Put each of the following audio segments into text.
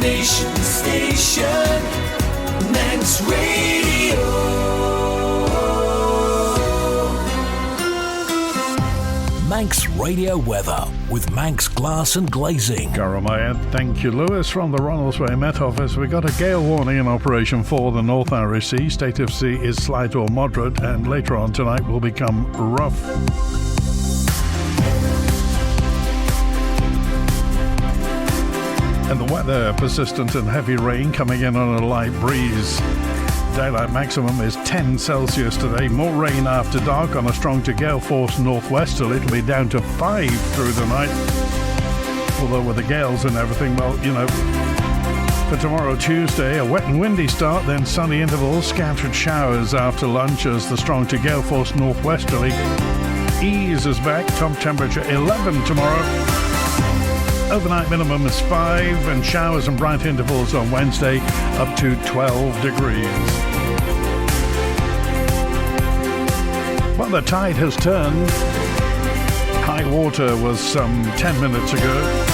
Station, Manx Radio. Manx Radio weather with Manx Glass and Glazing. Garamaya, thank you, Lewis. From the Ronaldsway Met Office, we got a gale warning in operation for the North Irish Sea. State of sea is slight or moderate, and later on tonight will become rough. And the weather, persistent and heavy rain coming in on a light breeze. Daylight maximum is 10 Celsius today. More rain after dark on a strong to gale force northwesterly. It'll be down to 5 through the night. Although with the gales and everything, well, you know, for tomorrow Tuesday, a wet and windy start, then sunny intervals, scattered showers after lunch as the strong to gale force northwesterly eases back. Top temperature 11 tomorrow. Overnight minimum is 5 and showers and bright intervals on Wednesday up to 12 degrees. Well, the tide has turned. High water was some 10 minutes ago.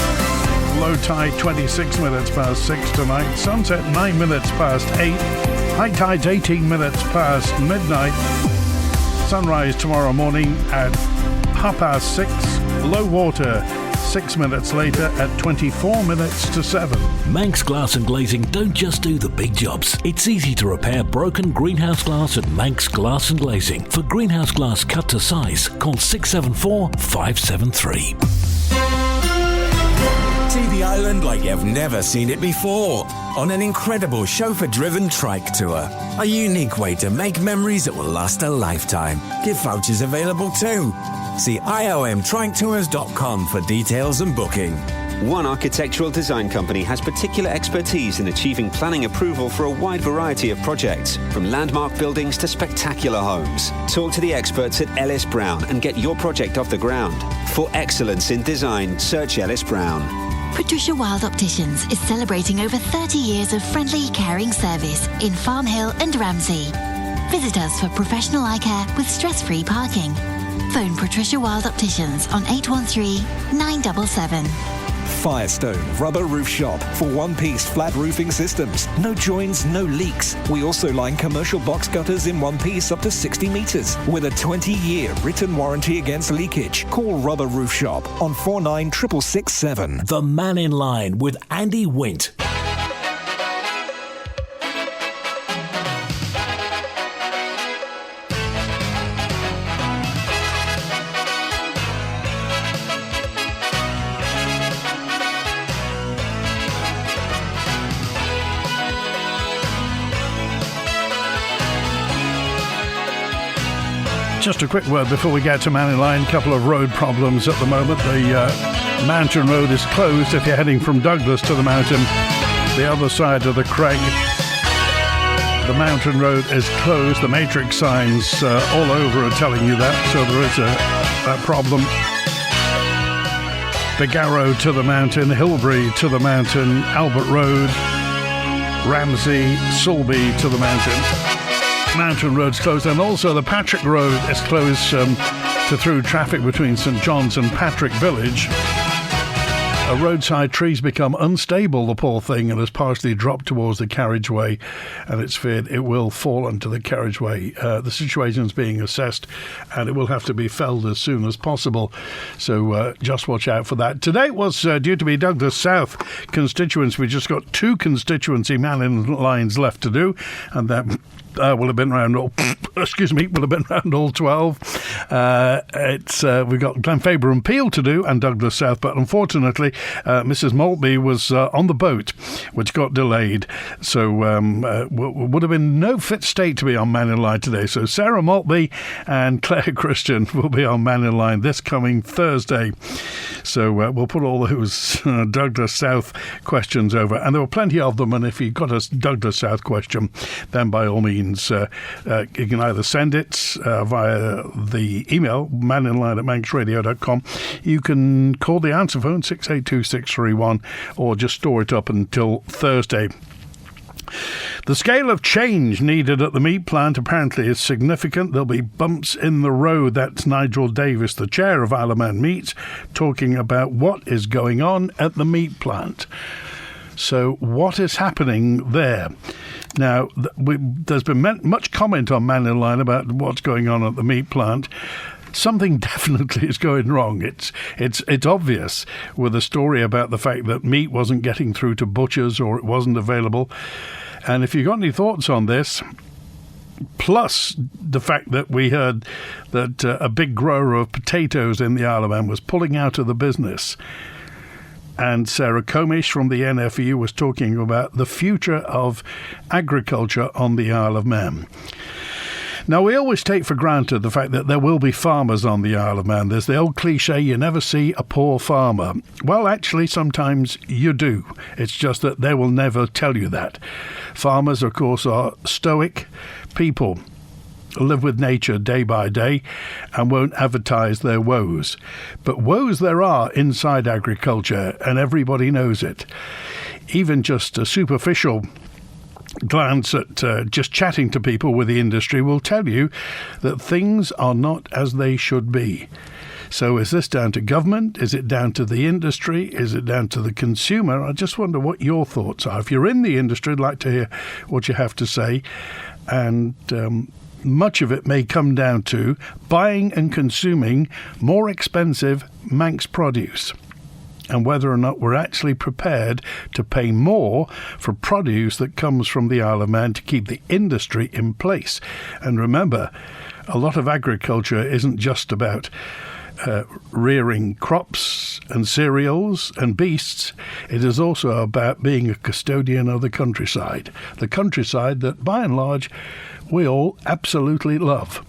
Low tide 26 minutes past 6 tonight. Sunset 9 minutes past 8. High tide's 18 minutes past midnight. Sunrise tomorrow morning at 6:30. Low water 6 minutes later at 24 minutes to 7. Manx Glass and Glazing don't just do the big jobs. It's easy to repair broken greenhouse glass at Manx Glass and Glazing. For greenhouse glass cut to size, call 674 573. See the island like you've never seen it before on an incredible chauffeur-driven trike tour. A unique way to make memories that will last a lifetime. Gift vouchers available too. See iomtriketours.com for details and booking. One architectural design company has particular expertise in achieving planning approval for a wide variety of projects, from landmark buildings to spectacular homes. Talk to the experts at Ellis Brown and get your project off the ground. For excellence in design, search Ellis Brown. Patricia Wild Opticians is celebrating over 30 years of friendly, caring service in Farm Hill and Ramsey. Visit us for professional eye care with stress-free parking. Phone Patricia Wild Opticians on 813 977. Firestone Rubber Roof Shop for one-piece flat roofing systems. No joins, no leaks. We also line commercial box gutters in one piece up to 60 metres with a 20-year written warranty against leakage. Call Rubber Roof Shop on 49667. The Mannin Line with Andy Wint. Just a quick word before we get to Mannin Line. A couple of road problems at the moment. The mountain road is closed if you're heading from Douglas to the mountain. The other side of the crag, the mountain road is closed. The matrix signs all over are telling you that, so there is a problem. The Garrow to the mountain, Hilbury to the mountain, Albert Road, Ramsey, Sulby to the mountain. Mountain road's closed, and also the Patrick Road is closed to through traffic between St John's and Patrick Village. A roadside tree's become unstable, the poor thing, and has partially dropped towards the carriageway, and it's feared it will fall onto the carriageway. The situation's being assessed, and it will have to be felled as soon as possible, so just watch out for that. Today was due to be Douglas South constituents. We just got 2 constituency Mannin lines left to do, and that will have been around all, will have been around all 12. We've got Glenfaber and Peel to do and Douglas South, but unfortunately Mrs. Maltby was on the boat, which got delayed, so would have been no fit state to be on Mannin Line today. So Sarah Maltby and Claire Christian will be on Mannin Line this coming Thursday. So we'll put all those Douglas South questions over, and there were plenty of them, and if you've got a Douglas South question, then by all means you can either send it via the email manninline@manxradio.com. You can call the answer phone 682-631, or just store it up until Thursday. The scale of change needed at the meat plant apparently is significant. There'll be bumps in the road. That's Nigel Davis, the chair of Isle of Man Meats, talking about what is going on at the meat plant. So what is happening there? Now, there's been much comment on Mannin Line about what's going on at the meat plant. Something definitely is going wrong. It's obvious with a story about the fact that meat wasn't getting through to butchers or it wasn't available. And if you've got any thoughts on this, plus the fact that we heard that a big grower of potatoes in the Isle of Man was pulling out of the business, and Sarah Comish from the NFU was talking about the future of agriculture on the Isle of Man. Now, we always take for granted the fact that there will be farmers on the Isle of Man. There's the old cliche, you never see a poor farmer. Well, actually, sometimes you do. It's just that they will never tell you that. Farmers, of course, are stoic people, live with nature day by day and won't advertise their woes. But woes there are inside agriculture, and everybody knows it. Even just a superficial glance at just chatting to people with the industry will tell you that things are not as they should be. So is this down to government? Is it down to the industry? Is it down to the consumer? I just wonder what your thoughts are. If you're in the industry, I'd like to hear what you have to say. And much of it may come down to buying and consuming more expensive Manx produce, and whether or not we're actually prepared to pay more for produce that comes from the Isle of Man to keep the industry in place. And remember, a lot of agriculture isn't just about rearing crops and cereals and beasts. It is also about being a custodian of the countryside that, by and large, we all absolutely love.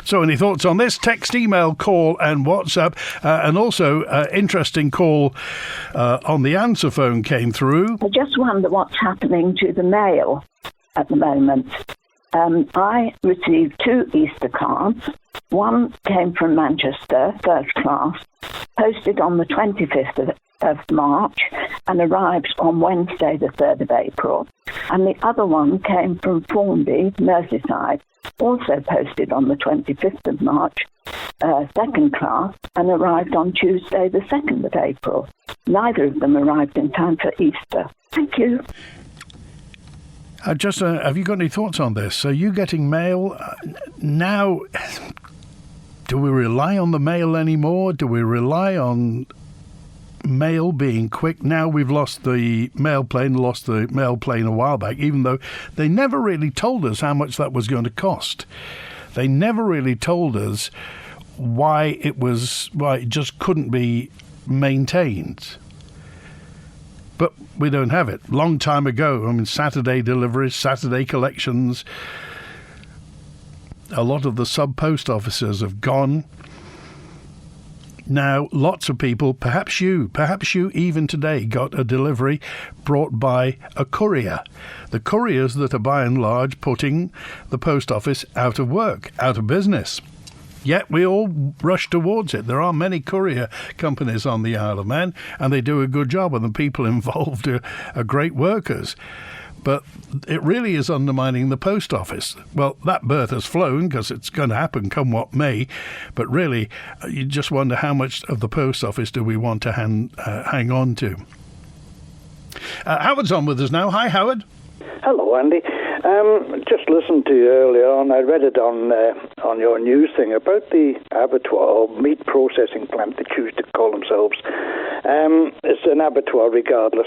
So any thoughts on this? Text, email, call and WhatsApp. And also, interesting call on the answer phone came through. I just wonder what's happening to the mail at the moment. I received 2 Easter cards. One came from Manchester, first class, posted on the 25th of March and arrived on Wednesday, the 3rd of April. And the other one came from Formby, Merseyside, also posted on the 25th of March, second class, and arrived on Tuesday, the 2nd of April. Neither of them arrived in time for Easter. Thank you. Have you got any thoughts on this? Are you getting mail now? Do we rely on the mail anymore? Do we rely on mail being quick? Now we've lost the mail plane a while back, even though they never really told us how much that was going to cost. They never really told us why it just couldn't be maintained. But we don't have it. Long time ago, Saturday deliveries, Saturday collections. A lot of the sub-post offices have gone. Now, lots of people, perhaps you even today, got a delivery brought by a courier. The couriers that are by and large putting the post office out of work, out of business. Yet we all rush towards it. There are many courier companies on the Isle of Man, and they do a good job, and the people involved are great workers. But it really is undermining the post office. Well, that bird has flown because it's going to happen come what may. But really, you just wonder how much of the post office do we want to hang on to. Howard's on with us now. Hi, Howard. Hello, Andy. Just listened to you earlier on. I read it on your news thing about the abattoir or meat processing plant they choose to call themselves. It's an abattoir regardless.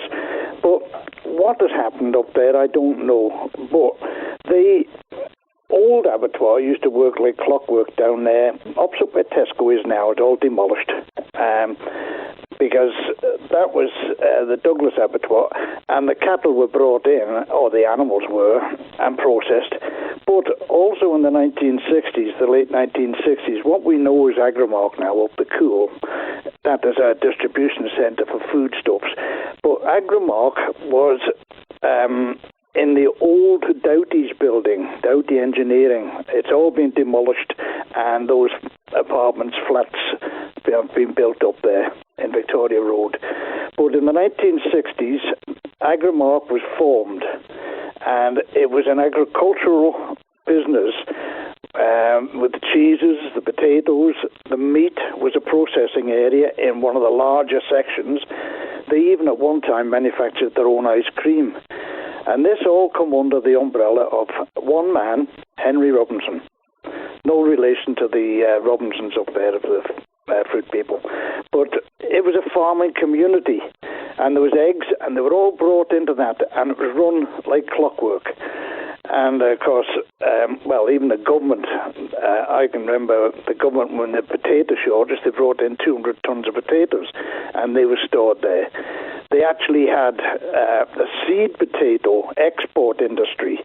But what has happened up there, I don't know. But the old abattoir used to work like clockwork down there. Opposite where Tesco is now, it's all demolished. Because that was the Douglas abattoir, and the cattle were brought in, or the animals were, and processed. But also in the 1960s, the late 1960s, what we know is Agrimark now up the Cool. That is our distribution centre for foodstuffs. But Agrimark was in the old Doughty's building, Doughty Engineering. It's all been demolished, and those apartments, flats, have been built up there in Victoria Road. But in the 1960s, Agrimark was formed, and it was an agricultural business with the cheeses, the potatoes. The meat was a processing area in one of the larger sections. They even at one time manufactured their own ice cream. And this all come under the umbrella of one man, Henry Robinson. No relation to the Robinsons up there, of the fruit people. But it was a farming community, and there was eggs, and they were all brought into that, and it was run like clockwork. And of course, even the government, I can remember the government, when the potato shortage, they brought in 200 tons of potatoes, and they were stored there. They actually had a seed potato export industry,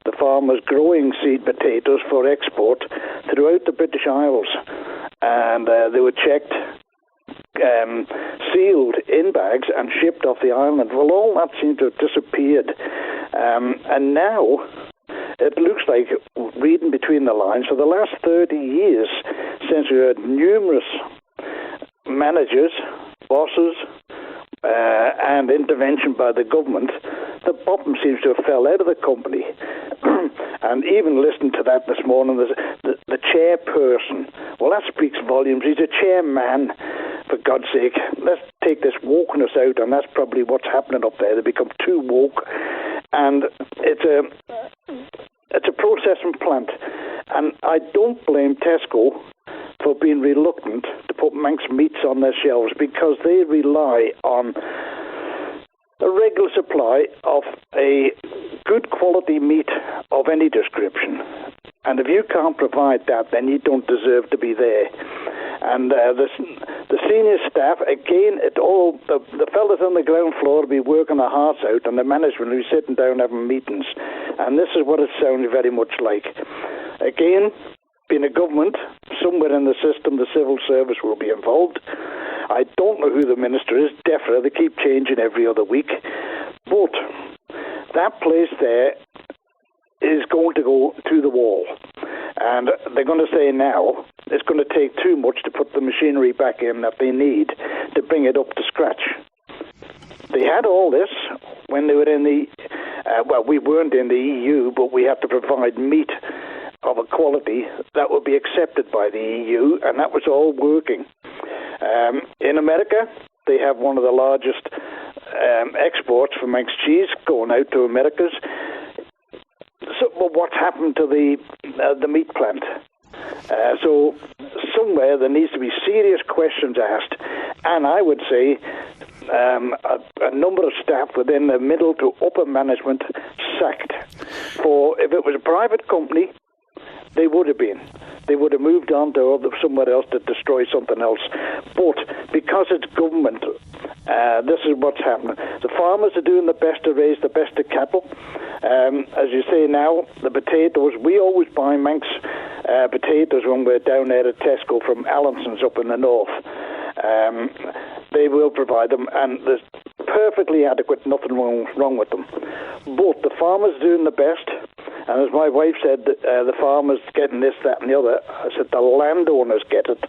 the farmers growing seed potatoes for export throughout the British Isles. And they were checked, sealed in bags and shipped off the island. Well, all that seemed to have disappeared. And now it looks like, reading between the lines, for the last 30 years, since we had numerous managers, bosses, and intervention by the government, the bottom seems to have fell out of the company. And even listening to that this morning, the chairperson, well, that speaks volumes. He's a chairman, for God's sake. Let's take this wokeness out, and that's probably what's happening up there. They become too woke, and it's a processing plant. And I don't blame Tesco for being reluctant to put Manx meats on their shelves, because they rely on a regular supply of a good quality meat of any description. And if you can't provide that, then you don't deserve to be there. And the senior staff, again, the fellas on the ground floor will be working their hearts out, and the management will be sitting down having meetings. And this is what it sounds very much like. Again, being a government, somewhere in the system, the civil service will be involved. I don't know who the minister is, DEFRA, they keep changing every other week. But that place there is going to go to the wall. And they're going to say now it's going to take too much to put the machinery back in that they need to bring it up to scratch. They had all this when they were in the, we weren't in the EU, but we had to provide meat of a quality that would be accepted by the EU, and that was all working. In America, they have one of the largest exports for Manx cheese going out to Americas. So, well, what's happened to the meat plant? So somewhere there needs to be serious questions asked, and I would say a number of staff within the middle to upper management sacked. For if it was a private company, they would have been. They would have moved on to somewhere else to destroy something else. But because it's government, this is what's happening. The farmers are doing the best to raise the best of cattle. As you say now, the potatoes, we always buy Manx potatoes when we're down there at Tesco from Allinson's up in the north. They will provide them, and there's perfectly adequate, nothing wrong with them. But the farmers are doing the best. And as my wife said, the farmers getting this, that, and the other. I said the landowners get it.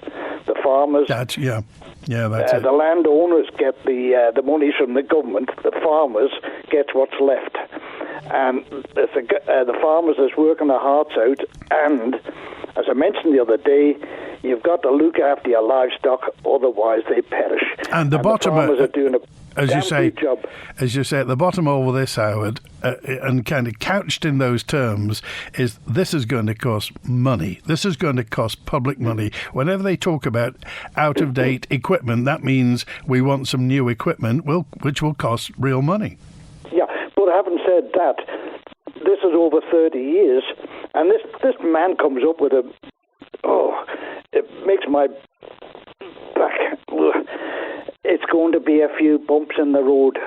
The farmers. That's it. The landowners get the money from the government. The farmers get what's left. And it's the farmers that's working their hearts out. And as I mentioned the other day, you've got to look after your livestock, otherwise they perish. And the farmers are doing a as you say, at the bottom of all this, Howard, and kind of couched in those terms, is this is going to cost money. This is going to cost public money. Whenever they talk about out-of-date equipment, that means we want some new equipment, which will cost real money. Yeah, but having said that, this is over 30 years, and this man comes up with it makes my back. It's going to be a few bumps in the road.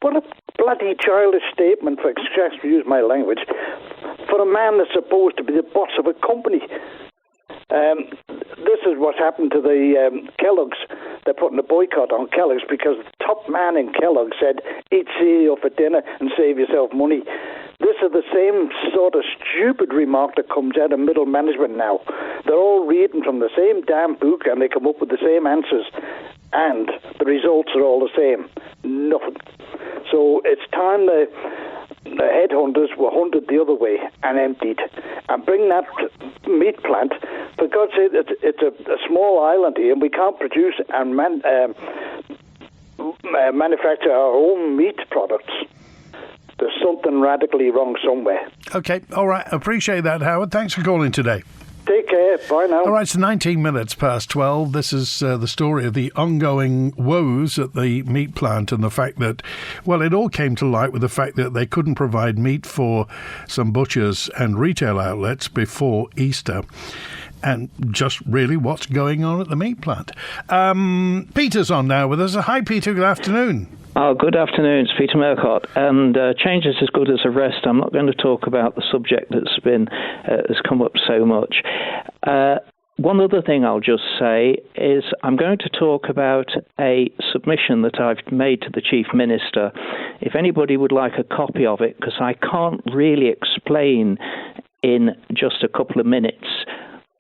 What a bloody childish statement, for to use my language, for a man that's supposed to be the boss of a company. This is what happened to the Kellogg's. They're putting a boycott on Kellogg's because the top man in Kellogg's said, eat cereal for dinner and save yourself money. This is the same sort of stupid remark that comes out of middle management now. They're all reading from the same damn book and they come up with the same answers. And the results are all the same. Nothing. So it's time the headhunters were hunted the other way and emptied. And bring that meat plant, for God's sake, it's a small island here and we can't produce and manufacture our own meat products. There's something radically wrong somewhere. Okay, all right. Appreciate that, Howard. Thanks for calling today. Take care. Bye now. All right, it's 19 minutes past 12. This is the story of the ongoing woes at the meat plant and the fact that, well, it all came to light with the fact that they couldn't provide meat for some butchers and retail outlets before Easter. And just really what's going on at the meat plant. Peter's on now with us. Hi, Peter. Good afternoon. Oh, good afternoon. It's Peter Murcott. And change is as good as a rest. I'm not going to talk about the subject that's has come up so much. One other thing I'll just say is I'm going to talk about a submission that I've made to the Chief Minister. If anybody would like a copy of it, because I can't really explain in just a couple of minutes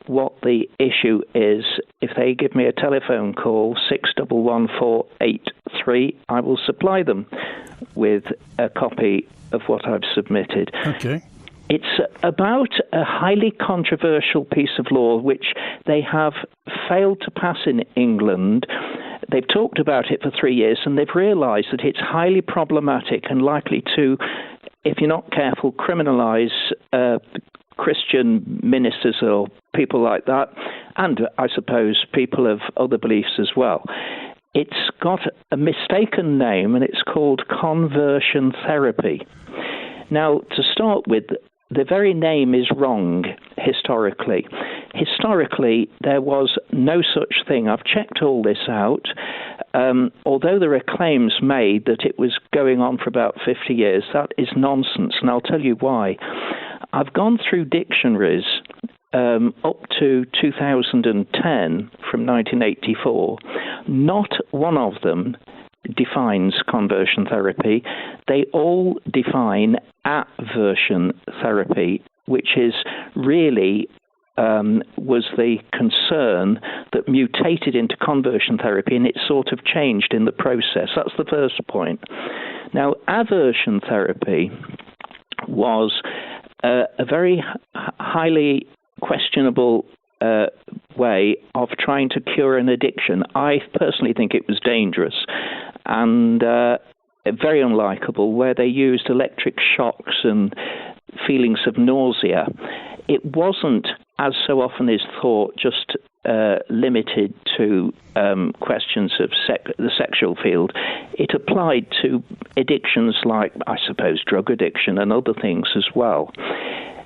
what the issue is. If they give me a telephone call, 611483, I will supply them with a copy of what I've submitted. Okay. It's about a highly controversial piece of law which they have failed to pass in England. They've talked about it for 3 years and they've realised that it's highly problematic and likely to, if you're not careful, criminalise Christian ministers or people like that, and I suppose people of other beliefs as well. It's got a mistaken name and it's called conversion therapy. Now, to start with, the very name is wrong historically. Historically, there was no such thing. I've checked all this out. Although there are claims made that it was going on for about 50 years, that is nonsense, and I'll tell you why. I've gone through dictionaries up to 2010 from 1984. Not one of them defines conversion therapy. They all define aversion therapy, which is really was the concern that mutated into conversion therapy, and it sort of changed in the process. That's the first point. Now, aversion therapy was a very highly questionable way of trying to cure an addiction. I personally think it was dangerous and very unlikable, where they used electric shocks and feelings of nausea. It wasn't, as so often is thought, just limited to questions of the sexual field. It applied to addictions like, I suppose, drug addiction and other things as well.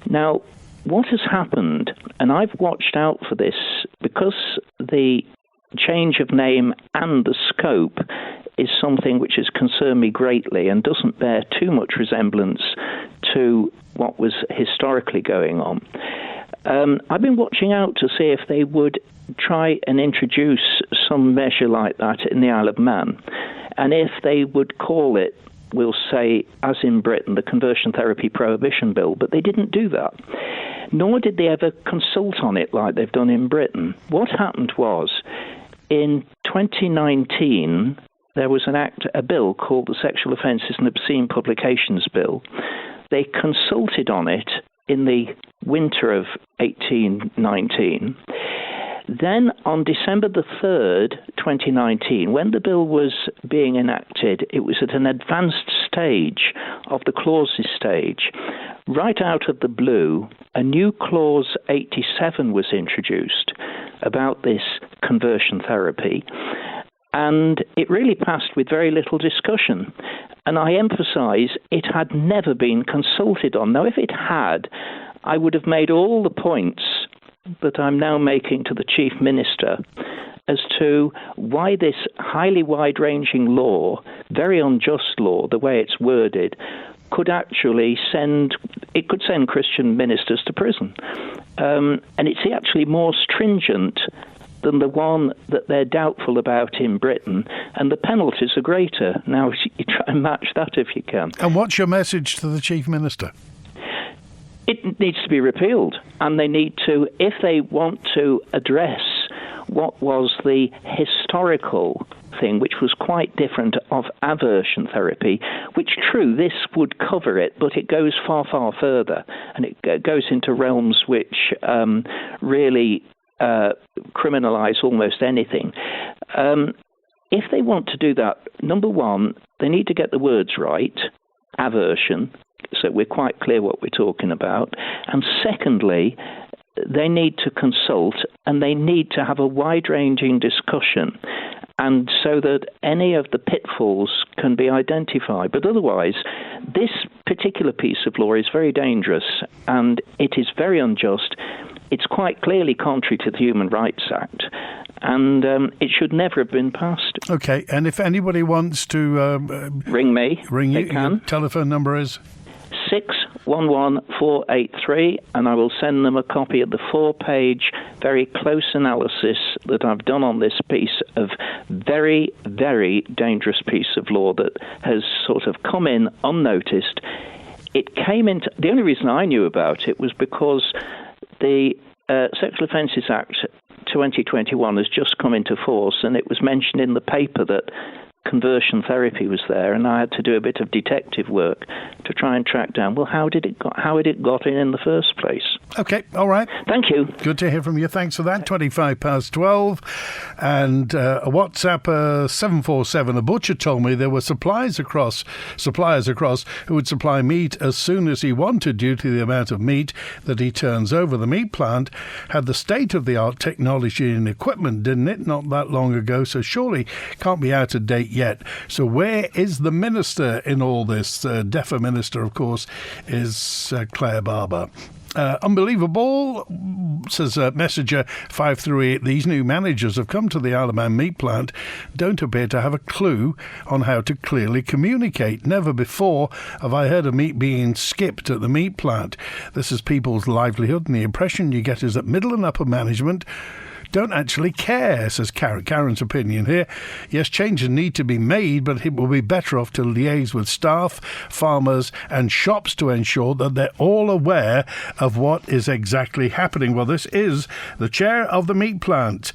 Now, what has happened, and I've watched out for this, because the change of name and the scope is something which has concerned me greatly and doesn't bear too much resemblance to what was historically going on. I've been watching out to see if they would try and introduce some measure like that in the Isle of Man, and if they would call it, we'll say, as in Britain, the Conversion Therapy Prohibition Bill, but they didn't do that. Nor did they ever consult on it like they've done in Britain. What happened was, in 2019, there was a bill called the Sexual Offences and Obscene Publications Bill. They consulted on it in the winter of 1819. Then on December the 3rd, 2019, when the bill was being enacted, it was at an advanced stage of the clauses stage. Right out of the blue, a new clause 87 was introduced about this conversion therapy, and it really passed with very little discussion. And I emphasise, it had never been consulted on. Now, if it had, I would have made all the points that I'm now making to the Chief Minister as to why this highly wide-ranging law, very unjust law, the way it's worded, could actually send Christian ministers to prison. And it's actually more stringent than the one that they're doubtful about in Britain, and the penalties are greater. Now, you try and match that if you can. And what's your message to the Chief Minister? It needs to be repealed, and they need to, if they want to address what was the historical thing, which was quite different of aversion therapy, which, true, this would cover it, but it goes far, far further, and it goes into realms which really criminalise almost anything. if they want to do that, number one, they need to get the words right, aversion, so we're quite clear what we're talking about. And secondly, they need to consult and they need to have a wide-ranging discussion, and so that any of the pitfalls can be identified. But otherwise, this particular piece of law is very dangerous and it is very unjust. It's quite clearly contrary to the Human Rights Act, and it should never have been passed. Okay, and if anybody wants to ring me, you, they can. Your telephone number is 611-483, and I will send them a copy of the 4-page, very close analysis that I've done on this piece of very, very dangerous piece of law that has sort of come in unnoticed. It came into... The only reason I knew about it was because the Sexual Offences Act 2021 has just come into force, and it was mentioned in the paper that conversion therapy was there, and I had to do a bit of detective work to try and track down, well, how had it got in the first place? Okay, all right. Thank you. Good to hear from you. Thanks for that. 12:25. And a WhatsApp 747. A butcher told me there were suppliers across who would supply meat as soon as he wanted due to the amount of meat that he turns over. The meat plant had the state-of-the-art technology and equipment, didn't it? Not that long ago, so surely can't be out of date yet. So where is the minister in all this? DEFA minister, of course, is Claire Barber. Unbelievable, says Messenger 538. These new managers have come to the Isle of Man meat plant, don't appear to have a clue on how to clearly communicate. Never before have I heard of meat being skipped at the meat plant. This is people's livelihood, and the impression you get is that middle and upper management don't actually care, says Karen. Karen's opinion here. Yes, changes need to be made, but it will be better off to liaise with staff, farmers and shops to ensure that they're all aware of what is exactly happening. Well, this is the chair of the meat plant.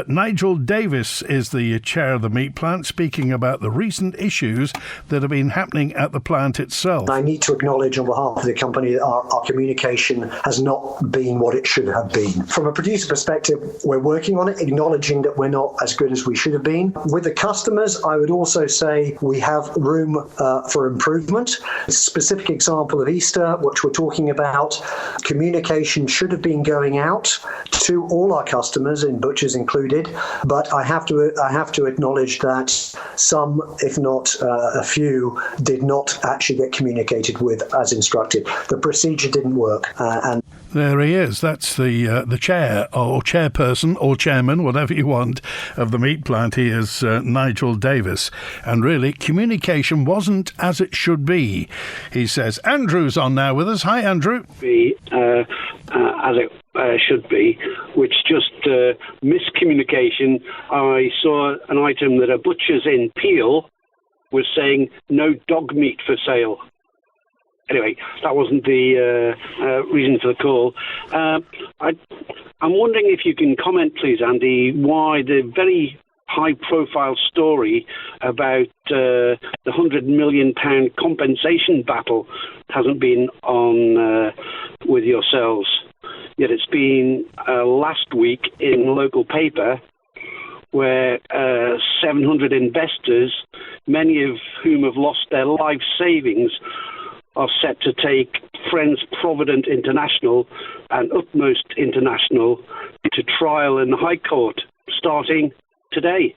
Nigel Davis is the chair of the meat plant, speaking about the recent issues that have been happening at the plant itself. I need to acknowledge on behalf of the company that our communication has not been what it should have been. From a producer perspective, we're working on it, acknowledging that we're not as good as we should have been. With the customers, I would also say we have room for improvement. A specific example of Easter, which we're talking about, communication should have been going out to all our customers, and butchers included, but I have to acknowledge that some, if not a few, did not actually get communicated with as instructed. The procedure didn't work, and there he is. That's the chair or chairperson or chairman, whatever you want, of the meat plant. He is Nigel Davis. And really, communication wasn't as it should be, he says. Andrew's on now with us. Hi, Andrew. As it should be, which just miscommunication. I saw an item that a butcher's in Peel was saying no dog meat for sale. Anyway, that wasn't the reason for the call. I'm wondering if you can comment, please, Andy, why the very high-profile story about the £100 million compensation battle hasn't been on with yourselves. Yet it's been last week in the local paper where 700 investors, many of whom have lost their life savings, are set to take Friends Provident International and Utmost International to trial in the High Court starting today.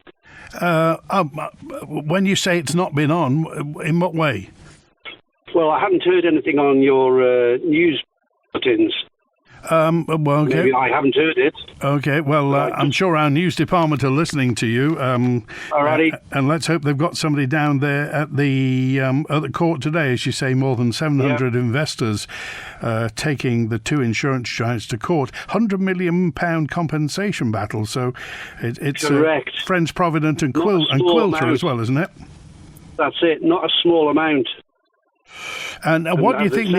When you say it's not been on, in what way? Well, I haven't heard anything on your news bulletins. Well, okay. Maybe I haven't heard it. Okay, well, I'm sure our news department are listening to you. Alrighty. And let's hope they've got somebody down there at the court today. As you say, more than 700 investors taking the two insurance giants to court. £100 million compensation battle. So it's correct. Friends Provident and Quilter as well, isn't it? That's it. Not a small amount. And what do you think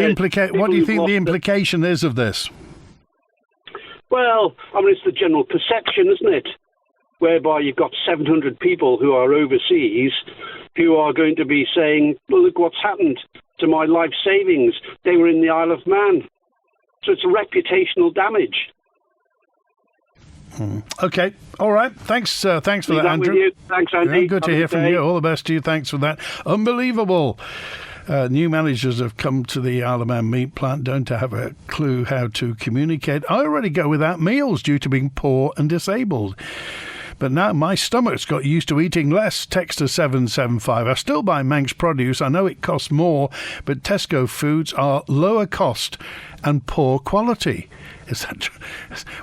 the implication is of this? Well, I mean, it's the general perception, isn't it? Whereby you've got 700 people who are overseas who are going to be saying, well, look what's happened to my life savings. They were in the Isle of Man. So it's a reputational damage. Okay. All right. Thanks for that, Andrew. With you. Thanks, Andy. Yeah, good to hear from you. All the best to you. Thanks for that. Unbelievable. New managers have come to the Isle of Man meat plant, don't have a clue how to communicate. I already go without meals due to being poor and disabled. But now my stomach's got used to eating less. Texter 775. I still buy Manx produce. I know it costs more, but Tesco foods are lower cost and poor quality. Is that true?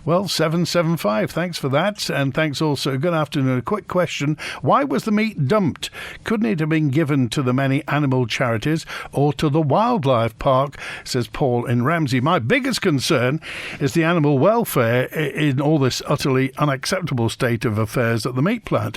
Well, 775, thanks for that. And thanks also. Good afternoon. A quick question. Why was the meat dumped? Couldn't it have been given to the many animal charities or to the wildlife park, says Paul in Ramsey. My biggest concern is the animal welfare in all this utterly unacceptable state of affairs at the meat plant.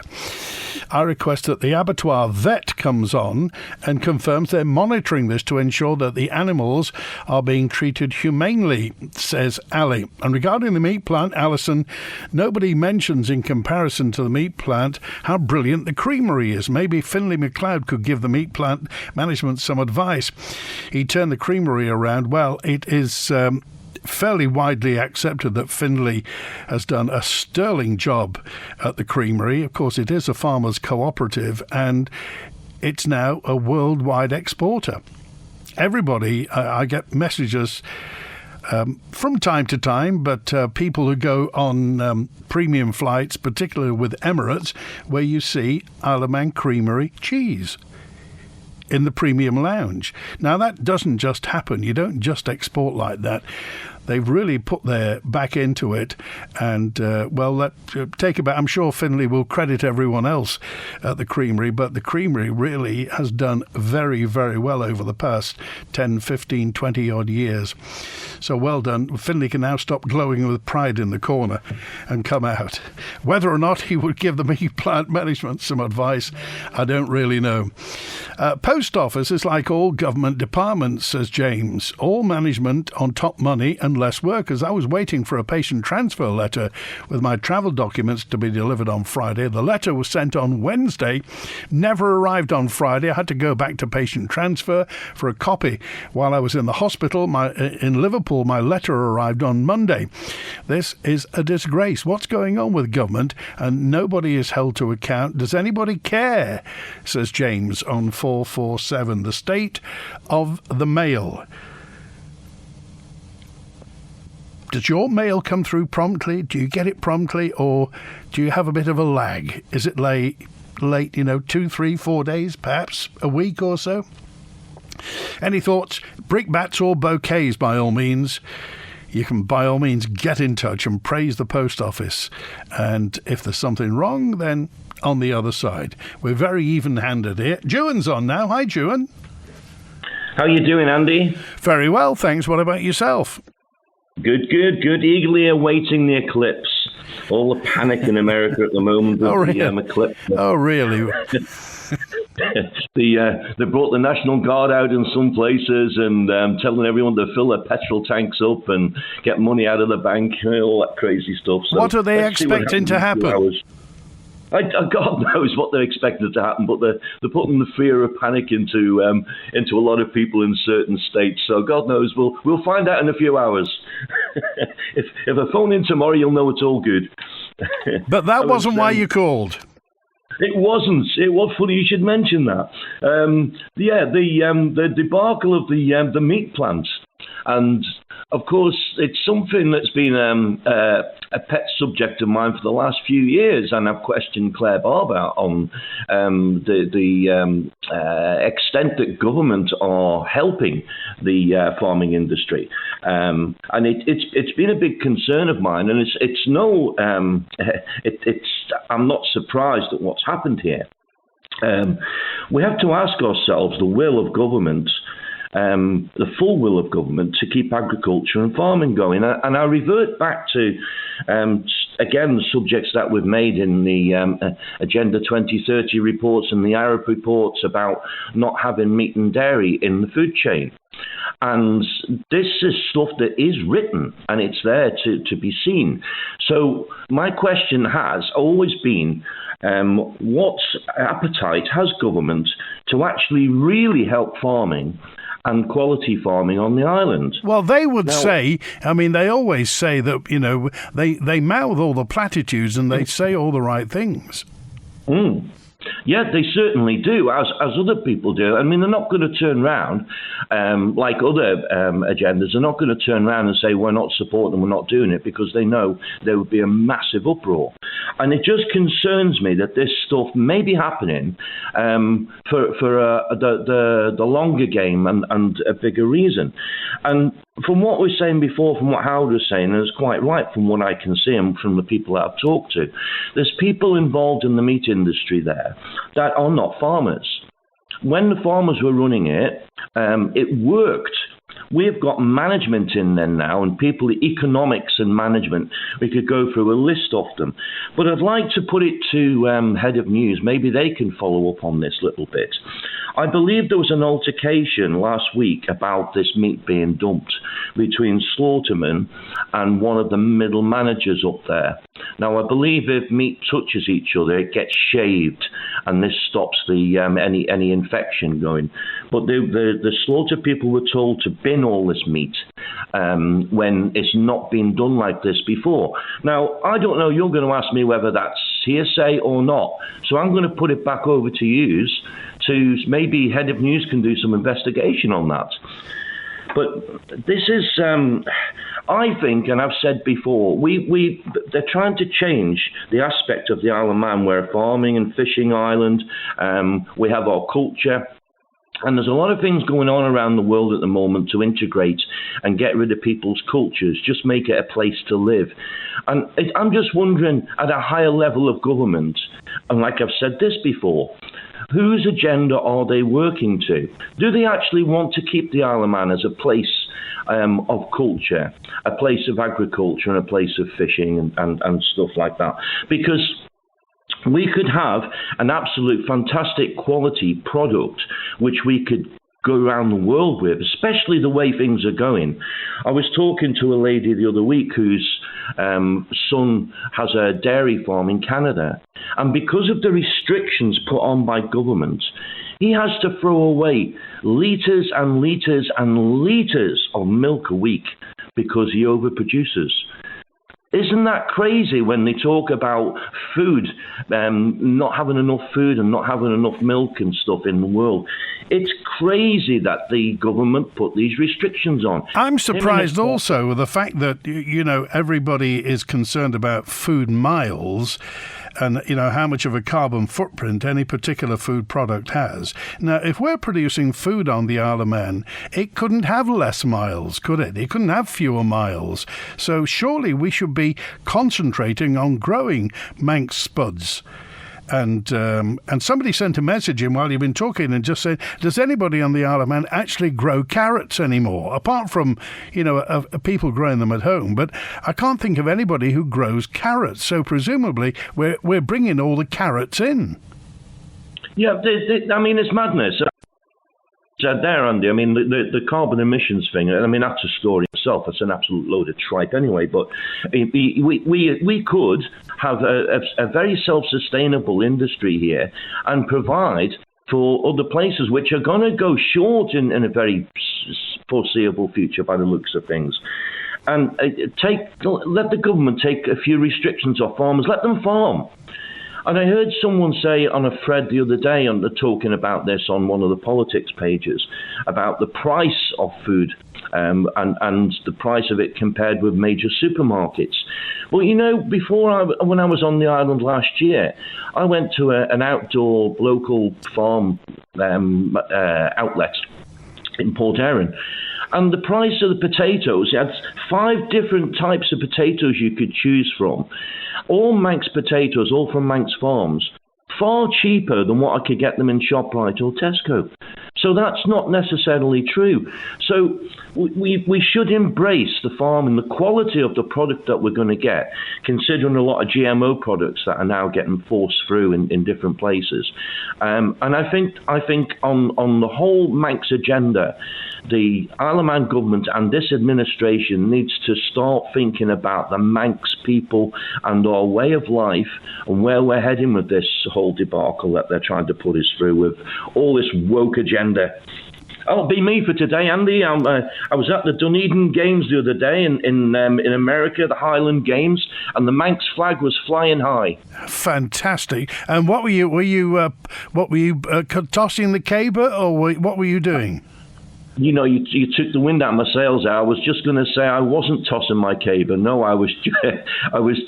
I request that the abattoir vet comes on and confirms they're monitoring this to ensure that the animals are being treated humanely, says Ali. And regarding the meat plant, Alison, nobody mentions in comparison to the meat plant how brilliant the creamery is. Maybe Finlay MacLeod could give the meat plant management some advice. He turned the creamery around. Well, it is fairly widely accepted that Finlay has done a sterling job at the creamery. Of course, it is a farmers' cooperative, and it's now a worldwide exporter. Everybody, I get messages from time to time, but people who go on premium flights, particularly with Emirates, where you see Isle of Man creamery cheese in the premium lounge. Now, that doesn't just happen. You don't just export like that. They've really put their back into it, and take about. I'm sure Finlay will credit everyone else at the creamery, but the creamery really has done very, very well over the past 10, 15, 20 odd years. So well done. Finlay can now stop glowing with pride in the corner and come out. Whether or not he would give the meat plant management some advice, I don't really know. Post office is like all government departments, says James. All management on top money and less workers. I was waiting for a patient transfer letter with my travel documents to be delivered on Friday. The letter was sent on Wednesday, never arrived on Friday. I had to go back to patient transfer for a copy. While I was in the hospital in Liverpool, my letter arrived on Monday. This is a disgrace. What's going on with government? And nobody is held to account. Does anybody care? Says James on 447. The state of the mail. Does your mail come through promptly? Do you get it promptly, or do you have a bit of a lag? Is it late, 2, 3, 4 days, perhaps a week or so? Any thoughts? Brickbats or bouquets, by all means. You can, by all means, get in touch and praise the post office. And if there's something wrong, then on the other side. We're very even-handed here. Juan's on now. Hi, Juan. How you doing, Andy? Very well, thanks. What about yourself? Good. Eagerly awaiting the eclipse. All the panic in America at the moment with the eclipse. Oh, really? They brought the National Guard out in some places and telling everyone to fill their petrol tanks up and get money out of the bank, all that crazy stuff. So what are they expecting to happen? God knows what they're expecting to happen, but they're putting the fear of panic into a lot of people in certain states. So God knows, we'll find out in a few hours. If I phone in tomorrow, you'll know it's all good. But that wasn't why you called. It wasn't. It was funny you should mention that. The debacle of the meat plant. And, of course, it's something that's been a pet subject of mine for the last few years, and I've questioned Claire Barber on the extent that government are helping the farming industry. And it's been a big concern of mine, and I'm not surprised at what's happened here. We have to ask ourselves the will of government, the full will of government to keep agriculture and farming going. And I revert back to, again, the subjects that we've made in the Agenda 2030 reports and the Arab reports about not having meat and dairy in the food chain. And this is stuff that is written and it's there to be seen. So my question has always been, what appetite has government to actually really help farming and quality farming on the island. Well, they would say, I mean, they always say that, you know, they mouth all the platitudes and they say all the right things. Yeah, they certainly do, as other people do. I mean, they're not going to turn around, like other agendas, they're not going to turn around and say, we're not supporting them, we're not doing it, because they know there would be a massive uproar. And it just concerns me that this stuff may be happening for the longer game and a bigger reason. And from what we were saying before, from what Howard was saying, and it's quite right from what I can see and from the people that I've talked to, there's people involved in the meat industry there that are not farmers. When the farmers were running it, it worked. We've got management in there now, and people, economics and management, we could go through a list of them. But I'd like to put it to Head of News. Maybe they can follow up on this little bit. I believe there was an altercation last week about this meat being dumped between Slaughterman and one of the middle managers up there. Now, I believe if meat touches each other, it gets shaved, and this stops the any infection going. But the slaughter people were told to bin all this meat when it's not been done like this before. Now, I don't know, you're going to ask me whether that's hearsay or not, so I'm going to put it back over to you, to maybe Head of News can do some investigation on that. But this is, I think, and I've said before, they're trying to change the aspect of the Isle of Man. We're a farming and fishing island. We have our culture. And there's a lot of things going on around the world at the moment to integrate and get rid of people's cultures, just make it a place to live. And I'm just wondering, at a higher level of government, and like I've said this before, whose agenda are they working to? Do they actually want to keep the Isle of Man as a place of culture, a place of agriculture and a place of fishing and stuff like that? Because we could have an absolute fantastic quality product which we could go around the world with, especially the way things are going. I was talking to a lady the other week whose son has a dairy farm in Canada, and because of the restrictions put on by government, he has to throw away litres and litres and litres of milk a week because he overproduces. Isn't that crazy when they talk about food, not having enough food and not having enough milk and stuff in the world? It's crazy that the government put these restrictions on. I'm surprised also with the fact that, you know, everybody is concerned about food miles and, you know, how much of a carbon footprint any particular food product has. Now, if we're producing food on the Isle of Man, it couldn't have less miles, could it? It couldn't have fewer miles. So surely we should be concentrating on growing Manx spuds. And somebody sent a message in while you've been talking and just said, does anybody on the Isle of Man actually grow carrots anymore? Apart from, you know, people growing them at home. But I can't think of anybody who grows carrots. So presumably we're bringing all the carrots in. Yeah, I mean, it's madness. There, Andy, I mean, the carbon emissions thing, I mean, that's a story itself. It's an absolute load of tripe anyway. But we could have a very self-sustainable industry here and provide for other places which are going to go short in a very foreseeable future by the looks of things. And let the government take a few restrictions off farmers. Let them farm. And I heard someone say on a thread the other day, talking about this on one of the politics pages, about the price of food and the price of it compared with major supermarkets. Well, you know, when I was on the island last year, I went to an outdoor local farm outlet in Port Erin. And the price of the potatoes, you had 5 different types of potatoes you could choose from. All Manx potatoes, all from Manx farms, far cheaper than what I could get them in ShopRite or Tesco. So that's not necessarily true. So we should embrace the farm and the quality of the product that we're going to get, considering a lot of GMO products that are now getting forced through in different places. And I think on the whole Manx agenda, the Isle of Man government and this administration needs to start thinking about the Manx people and our way of life and where we're heading with this whole debacle that they're trying to put us through with all this woke agenda. It'll be me for today, Andy. I was at the Dunedin Games the other day in America, the Highland Games, and the Manx flag was flying high. Fantastic. And what were you? Were you tossing the caber, or what were you doing? You know, you took the wind out of my sails. I was just going to say I wasn't tossing my caber. No, I was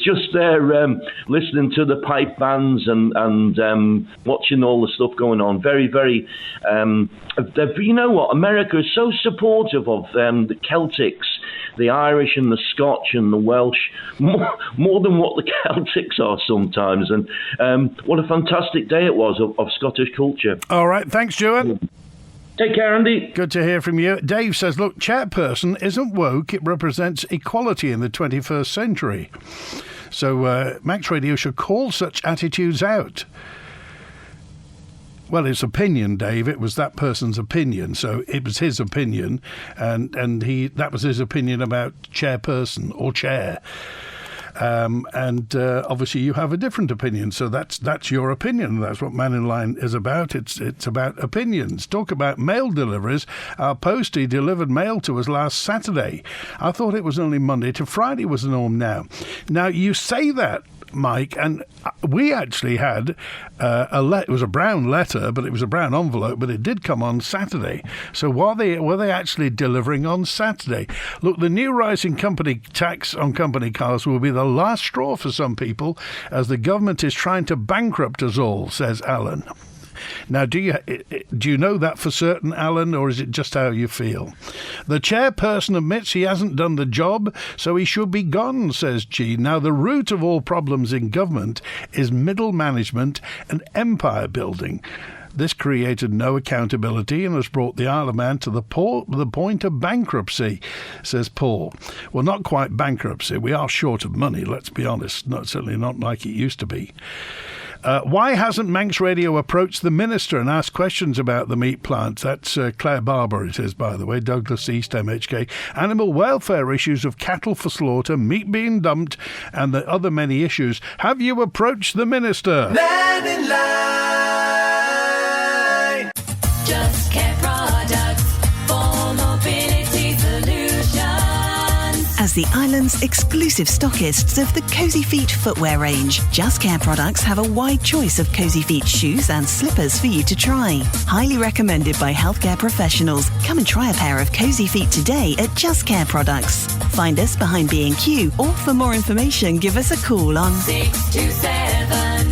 just there listening to the pipe bands and watching all the stuff going on. Very, very. You know what? America is so supportive of the Celtics, the Irish and the Scotch and the Welsh, more than what the Celtics are sometimes. And what a fantastic day it was of Scottish culture. All right. Thanks, Stuart. Take care, Andy. Good to hear from you. Dave says, look, chairperson isn't woke. It represents equality in the 21st century. So Manx Radio should call such attitudes out. Well, it's opinion, Dave. It was that person's opinion. So it was his opinion. And that was his opinion about chairperson or chair. Obviously you have a different opinion, so that's your opinion. That's what Mannin Line is about. It's about opinions. Talk about mail deliveries. Our postie delivered mail to us last Saturday. I thought it was only Monday to Friday was the norm now. Now, you say that, Mike, and we actually had it was a brown letter, but it was a brown envelope, but it did come on Saturday. So were they actually delivering on Saturday? Look, the new rising company tax on company cars will be the last straw for some people, as the government is trying to bankrupt us all, says Alan. Now, do you know that for certain, Alan, or is it just how you feel? The chairperson admits he hasn't done the job, so he should be gone, says G. Now, the root of all problems in government is middle management and empire building. This created no accountability and has brought the Isle of Man to the point of bankruptcy, says Paul. Well, not quite bankruptcy. We are short of money, let's be honest. Certainly not like it used to be. Why hasn't Manx Radio approached the minister and asked questions about the meat plants? That's Claire Barber, it is, by the way, Douglas East MHK. Animal welfare issues of cattle for slaughter, meat being dumped, and the other many issues. Have you approached the minister? Mannin Line. Just Care products for mobility solutions. As the island's exclusive stockists of the Cozy Feet footwear range, Just Care products have a wide choice of Cozy Feet shoes and slippers for you to try. Highly recommended by healthcare professionals. Come and try a pair of Cozy Feet today at Just Care products. Find us behind B&Q, or for more information, give us a call on 627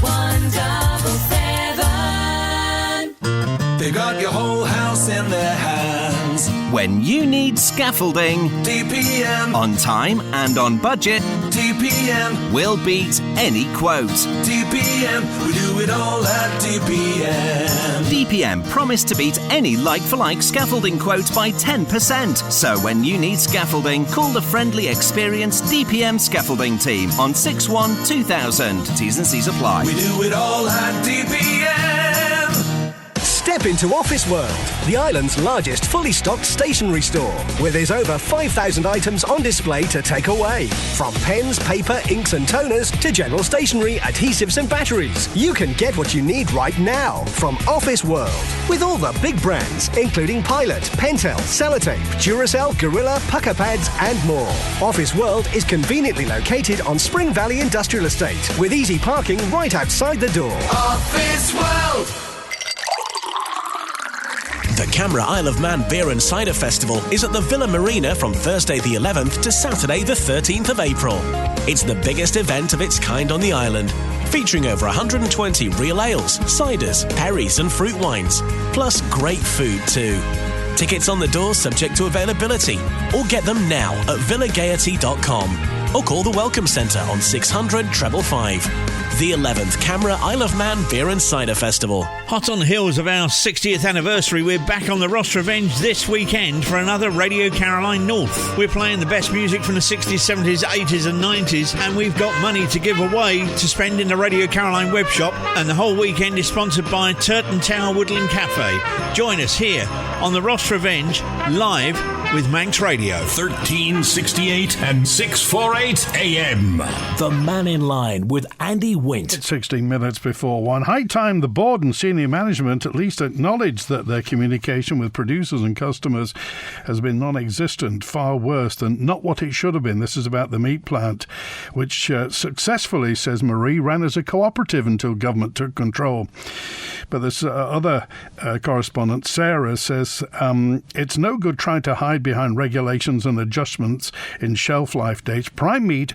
177. They've got your whole house in their hands. When you need scaffolding, DPM. On time and on budget, DPM. We'll beat any quote. DPM. We do it all at DPM. DPM promise to beat any like-for-like scaffolding quote by 10%. So when you need scaffolding, call the friendly, experienced DPM scaffolding team on 61-2000. T's and C's apply. We do it all at DPM. Step into Office World, the island's largest fully stocked stationery store, where there's over 5,000 items on display to take away. From pens, paper, inks and toners to general stationery, adhesives and batteries. You can get what you need right now from Office World, with all the big brands, including Pilot, Pentel, Sellotape, Duracell, Gorilla, Pucker Pads and more. Office World is conveniently located on Spring Valley Industrial Estate, with easy parking right outside the door. Office World! The Camera Isle of Man Beer and Cider Festival is at the Villa Marina from Thursday the 11th to Saturday the 13th of April. It's the biggest event of its kind on the island, featuring over 120 real ales, ciders, perries and fruit wines, plus great food too. Tickets on the door subject to availability, or get them now at villagaiety.com, or call the Welcome Centre on 600 555. The 11th Camera Isle of Man Beer and Cider Festival. Hot on the heels of our 60th anniversary, we're back on the Ross Revenge this weekend for another Radio Caroline North. We're playing the best music from the 60s, 70s, 80s and 90s, and we've got money to give away to spend in the Radio Caroline web shop, and the whole weekend is sponsored by Turton Tower Woodland Cafe. Join us here on the Ross Revenge live with Manx Radio. 1368 and 648 AM. The Mannin Line with Andy Wint. It's 16 minutes before 1. High time the board and senior management at least acknowledge that their communication with producers and customers has been non-existent, far worse than not what it should have been. This is about the meat plant, which successfully, says Marie, ran as a cooperative until government took control. But this other correspondent, Sarah, says it's no good trying to hide behind regulations and adjustments in shelf life dates. Prime meat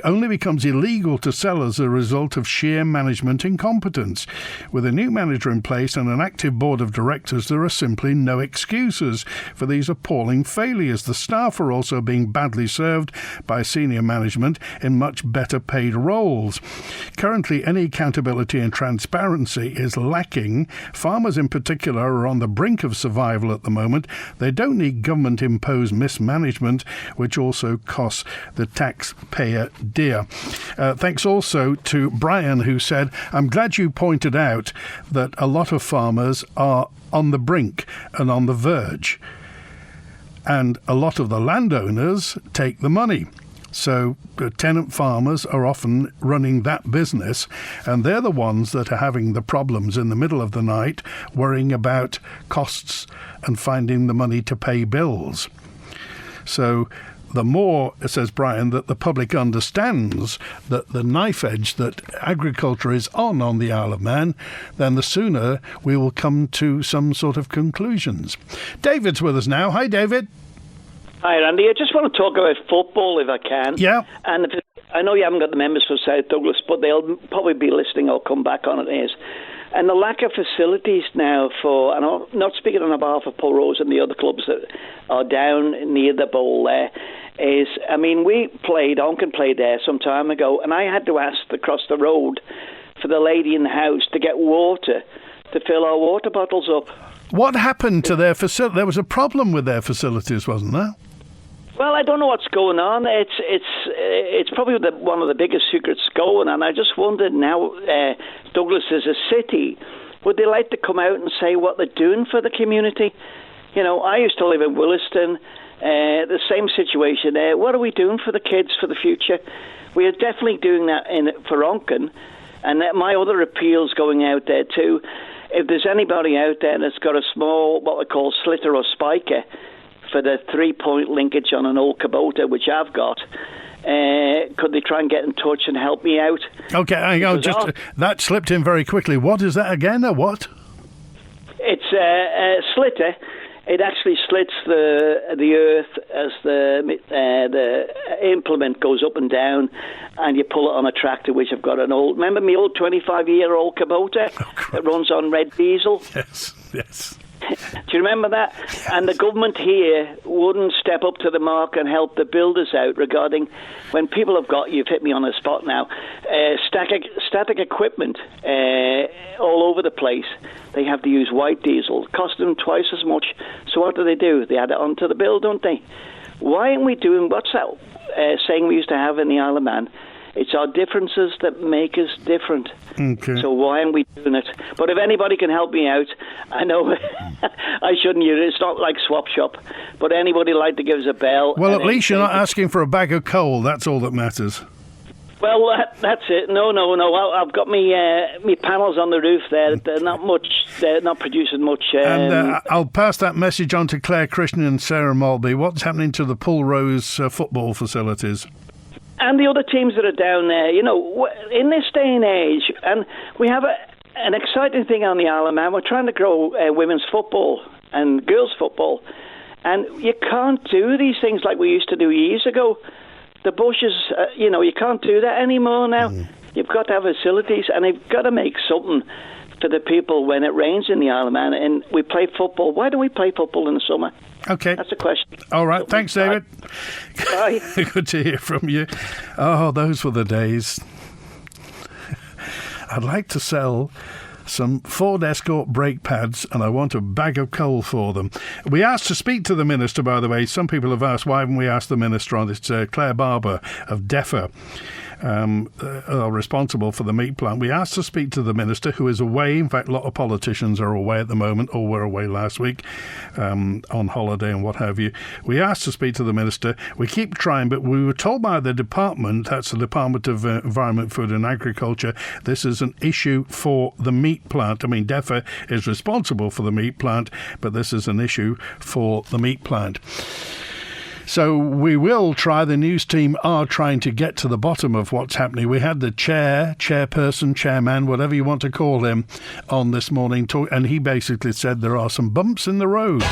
only becomes illegal to sell as a result of sheer management incompetence. With a new manager in place and an active board of directors, there are simply no excuses for these appalling failures. The staff are also being badly served by senior management in much better paid roles. Currently, any accountability and transparency is lacking. Farmers in particular are on the brink of survival at the moment. They don't need government-imposed mismanagement, which also costs the taxpayer dear. Thanks also to Brian, who said, I'm glad you pointed out that a lot of farmers are on the brink and on the verge, and a lot of the landowners take the money. So tenant farmers are often running that business, and they're the ones that are having the problems in the middle of the night, worrying about costs and finding the money to pay bills. So the more, says Brian, that the public understands that the knife edge that agriculture is on the Isle of Man, then the sooner we will come to some sort of conclusions. David's with us now. Hi, David. Hi, Randy. I just want to talk about football, if I can. Yeah. And I know you haven't got the members for South Douglas, but they'll probably be listening. I'll come back on it. And the lack of facilities now for, and I'm not speaking on behalf of Paul Rose and the other clubs that are down near the bowl there, is, I mean, Onken played there some time ago, and I had to ask across the road for the lady in the house to get water to fill our water bottles up. What happened to their facility? There was a problem with their facilities, wasn't there? Well, I don't know what's going on. It's probably one of the biggest secrets going, and I just wondered now, Douglas is a city, would they like to come out and say what they're doing for the community? You know, I used to live in Williston, the same situation there. What are we doing for the kids for the future? We are definitely doing that for Onken, and my other appeals going out there too. If there's anybody out there that's got a small, what we call slitter or spiker, for the 3-point linkage on an old Kubota, which I've got, could they try and get in touch and help me out? Okay, hang on, that slipped in very quickly. What is that again, or what? It's a slitter. It actually slits the earth as the implement goes up and down, and you pull it on a tractor, which I've got remember my old 25-year-old Kubota that runs on red diesel? Yes. Do you remember that? And the government here wouldn't step up to the mark and help the builders out regarding when people have got, you've hit me on the spot now, static equipment all over the place. They have to use white diesel. It costs them twice as much. So what do? They add it onto the bill, don't they? Why aren't we doing, what's that saying we used to have in the Isle of Man? It's our differences that make us different. Okay. So why aren't we doing it? But if anybody can help me out, I know I shouldn't use it. It's not like Swap Shop. But anybody like to give us a bell. Well, at least you're not asking for a bag of coal. That's all that matters. Well, that's it. No. I've got me panels on the roof there. They're not much. They're not producing much. And I'll pass that message on to Claire Christian and Sarah Mulby. What's happening to the Pulrose football facilities? And the other teams that are down there, you know, in this day and age, and we have an exciting thing on the Isle of Man. We're trying to grow women's football and girls' football, and you can't do these things like we used to do years ago. The bushes, you know, you can't do that anymore now. You've got to have facilities, and they've got to make something for the people when it rains in the Isle of Man, and we play football. Why don't we play football in the summer? Okay. That's a question. All right. Thanks, David. Bye. Good to hear from you. Oh, those were the days. I'd like to sell some Ford Escort brake pads, and I want a bag of coal for them. We asked to speak to the Minister, by the way. Some people have asked, why haven't we asked the Minister on? It's Claire Barber of DEFA. are responsible for the meat plant. We asked to speak to the minister, who is away. In fact, a lot of politicians are away at the moment, or were away last week on holiday and what have you. We asked to speak to the minister. We keep trying, but we were told by the department, that's the Department of Environment, Food and Agriculture, this is an issue for the meat plant. I mean, DEFRA is responsible for the meat plant, but this is an issue for the meat plant. So we will try. The news team are trying to get to the bottom of what's happening. We had the chairperson, chairman, whatever you want to call him, on this morning, and he basically said there are some bumps in the road.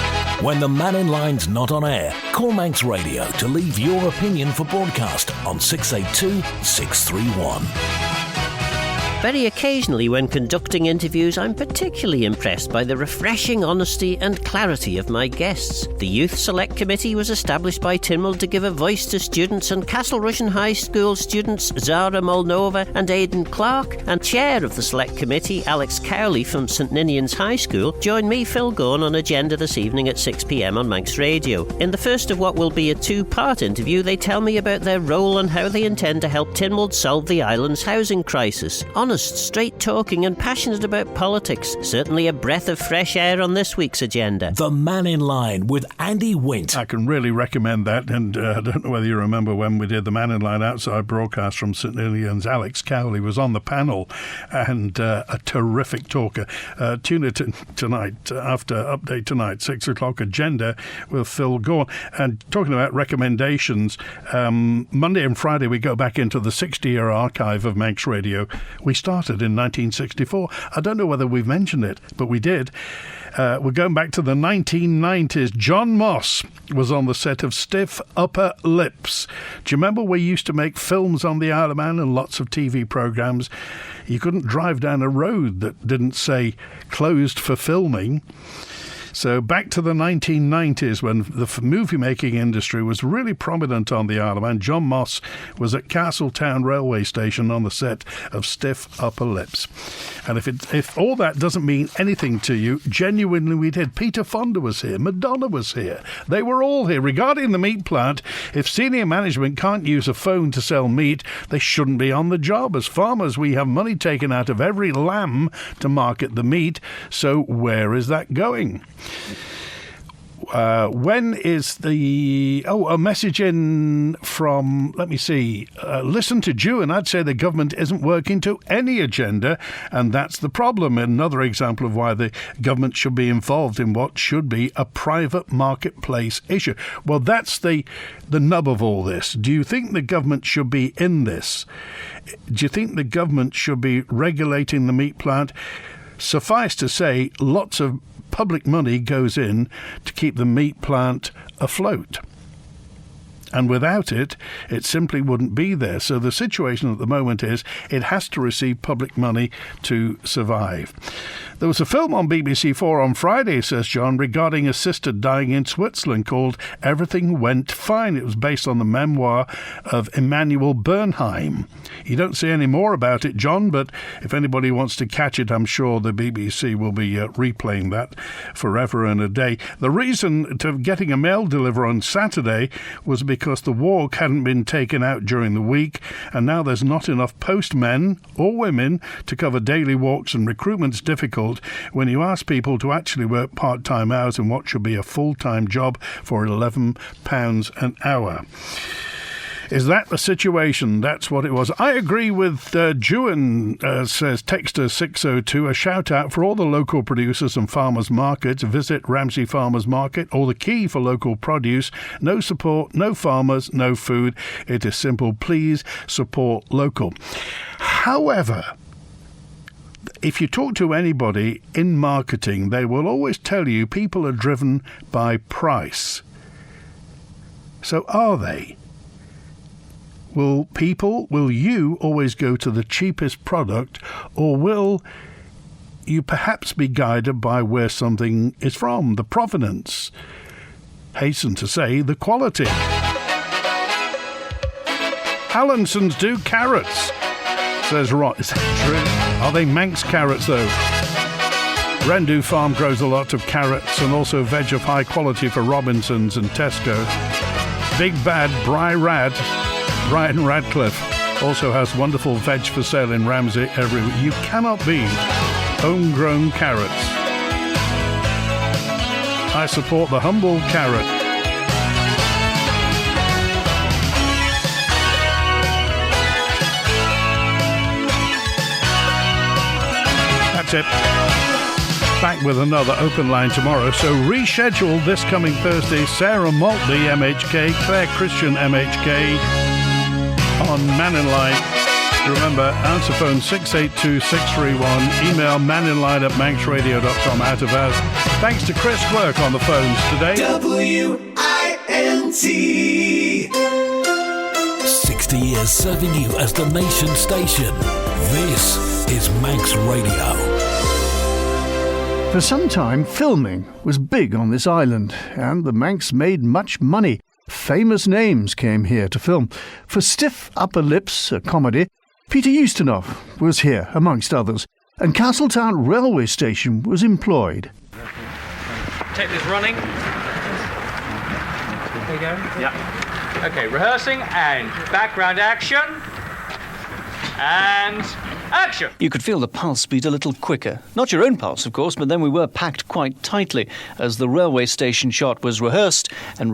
When the Mannin Line's not on air, call Manx Radio to leave your opinion for broadcast on 682 631. Very occasionally when conducting interviews, I'm particularly impressed by the refreshing honesty and clarity of my guests. The Youth Select Committee was established by Tynwald to give a voice to students, and Castle Rushen High School students Zara Molnova and Aidan Clark, and Chair of the Select Committee, Alex Cowley from St Ninian's High School, join me, Phil Gorn, on Agenda this evening at 6 p.m. on Manx Radio. In the first of what will be a two-part interview, they tell me about their role and how they intend to help Tynwald solve the island's housing crisis. Honest, straight-talking and passionate about politics. Certainly a breath of fresh air on this week's agenda. The Mannin Line with Andy Wint. I can really recommend that, and I don't know whether you remember when we did the Mannin Line outside broadcast from St Ninian's. Alex Cowley was on the panel, and a terrific talker. Tune it in tonight, after Update Tonight, 6 o'clock, Agenda with Phil Gorn. And talking about recommendations, Monday and Friday we go back into the 60-year archive of Manx Radio. We started in 1964. I don't know whether we've mentioned it, but we did. We're going back to the 1990s. John Moss was on the set of Stiff Upper Lips. Do you remember we used to make films on the Isle of Man and lots of TV programmes? You couldn't drive down a road that didn't say closed for filming. So back to the 1990s, when the movie-making industry was really prominent on the Isle of Man. John Moss was at Castletown Railway Station on the set of Stiff Upper Lips. And if all that doesn't mean anything to you, genuinely we did. Peter Fonda was here. Madonna was here. They were all here. Regarding the meat plant, if senior management can't use a phone to sell meat, they shouldn't be on the job. As farmers, we have money taken out of every lamb to market the meat. So where is that going? When is a message in from, let me see, listen to Jew, I'd say the government isn't working to any agenda, and that's the problem. Another example of why the government should be involved in what should be a private marketplace issue. Well, that's the nub of all this. Do you think the government should be in this? Do you think the government should be regulating the meat plant? Suffice to say, lots of public money goes in to keep the meat plant afloat. And without it, it simply wouldn't be there. So the situation at the moment is it has to receive public money to survive. There was a film on BBC4 on Friday, says John, regarding a sister dying in Switzerland called Everything Went Fine. It was based on the memoir of Emanuel Bernheim. You don't see any more about it, John, but if anybody wants to catch it, I'm sure the BBC will be replaying that forever and a day. The reason to getting a mail delivery on Saturday was because the walk hadn't been taken out during the week, and now there's not enough postmen or women to cover daily walks, and recruitment's difficult when you ask people to actually work part-time hours in what should be a full-time job for £11 an hour. Is that the situation? That's what it was. I agree with Juan, says Texter 602, a shout out for all the local producers and farmers markets. Visit Ramsey Farmers Market, or the key for local produce. No support, no farmers, no food. It is simple. Please support local. However, if you talk to anybody in marketing, they will always tell you people are driven by price. So are they? Will you always go to the cheapest product, or will you perhaps be guided by where something is from, the provenance? Hasten to say, the quality. Allinsons do carrots, says Ron. Is that true? Are they Manx carrots, though? Rendu Farm grows a lot of carrots and also veg of high quality for Robinsons and Tesco. Big Bad Brian Radcliffe Also has wonderful veg for sale in Ramsey every week. You cannot beat homegrown carrots. I support the humble carrot. That's it. Back with another open line tomorrow, so reschedule this coming Thursday. Sarah Maltby, MHK, Claire Christian, MHK, on Mannin Line. Remember, answer phone 682-631, email manninline@manxradio.com out of hours. Thanks to Chris Quirk on the phones today. WINT. 60 years serving you as the nation station. This is Manx Radio. For some time, filming was big on this island, and the Manx made much money. Famous names came here to film. For Stiff Upper Lips, a comedy, Peter Ustinov was here, amongst others, and Castletown Railway Station was employed. Take this running. There you go. Yeah. Okay, rehearsing and background action. And action! You could feel the pulse beat a little quicker. Not your own pulse, of course, but then we were packed quite tightly as the railway station shot was rehearsed. And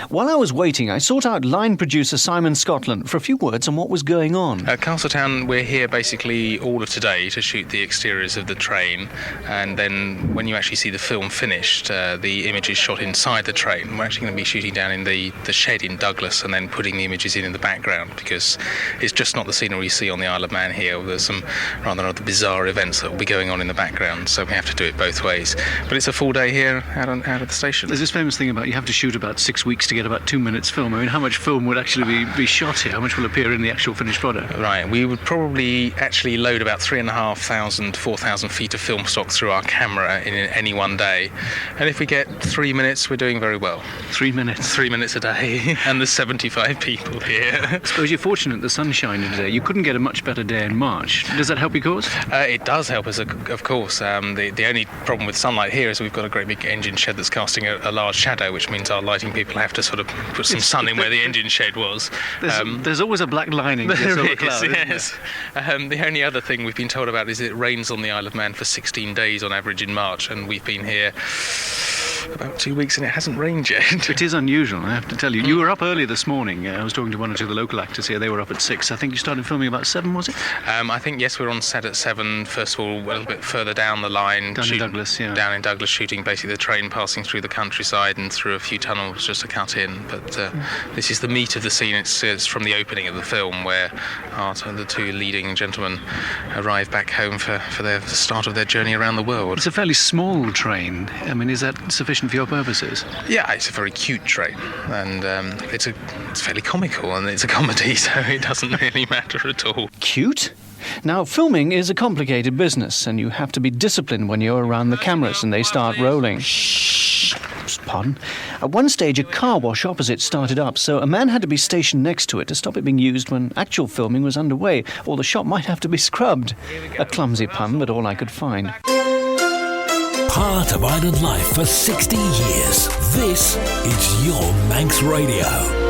while I was waiting, I sought out line producer Simon Scotland for a few words on what was going on. At Castletown, we're here basically all of today to shoot the exteriors of the train, and then when you actually see the film finished, the images shot inside the train. We're actually going to be shooting down in the shed in Douglas and then putting the images in the background, because it's just not the scenery you see on the Isle of Man here. There's some rather bizarre events that will be going on in the background, so we have to do it both ways. But it's a full day here out of the station. There's this famous thing about you have to shoot about 6 weeks to get about 2 minutes film. I mean, how much film would actually be shot here? How much will appear in the actual finished product? Right, we would probably actually load about 3,500, 4,000 feet of film stock through our camera in any one day. And if we get 3 minutes, we're doing very well. 3 minutes? 3 minutes a day, and there's 75 people here. I suppose you're fortunate the sun's shining today. You couldn't get a much better day in March. Does that help your cause? It does help us, of course. The only problem with sunlight here is we've got a great big engine shed that's casting a large shadow, which means our lighting people have to sort of put some sun in where the engine shed was. There's always a black lining to there the cloud, yes. The only other thing we've been told about is it rains on the Isle of Man for 16 days on average in March, and we've been here about 2 weeks and it hasn't rained yet. It is unusual, I have to tell you. You were up early this morning. I was talking to one or two of the local actors here. They were up at 6. I think you started filming about 7, was it? I think, yes, we're on set at 7. First of all, a little bit further down the line. Down in Douglas, yeah. Down in Douglas, shooting basically the train passing through the countryside and through a few tunnels just to cut in. But this is the meat of the scene. It's from the opening of the film where the two leading gentlemen arrive back home for the start of their journey around the world. It's a fairly small train. I mean, is that sufficient for your purposes? Yeah, it's a very cute train, and it's fairly comical, and it's a comedy, so it doesn't really matter at all. Cute? Now, filming is a complicated business, and you have to be disciplined when you're around the cameras and they start rolling. Shh. Pardon. At one stage, a car wash opposite started up, so a man had to be stationed next to it to stop it being used when actual filming was underway, or the shop might have to be scrubbed. A clumsy pun, but all I could find. Part of island life for 60 years. This is your Manx Radio.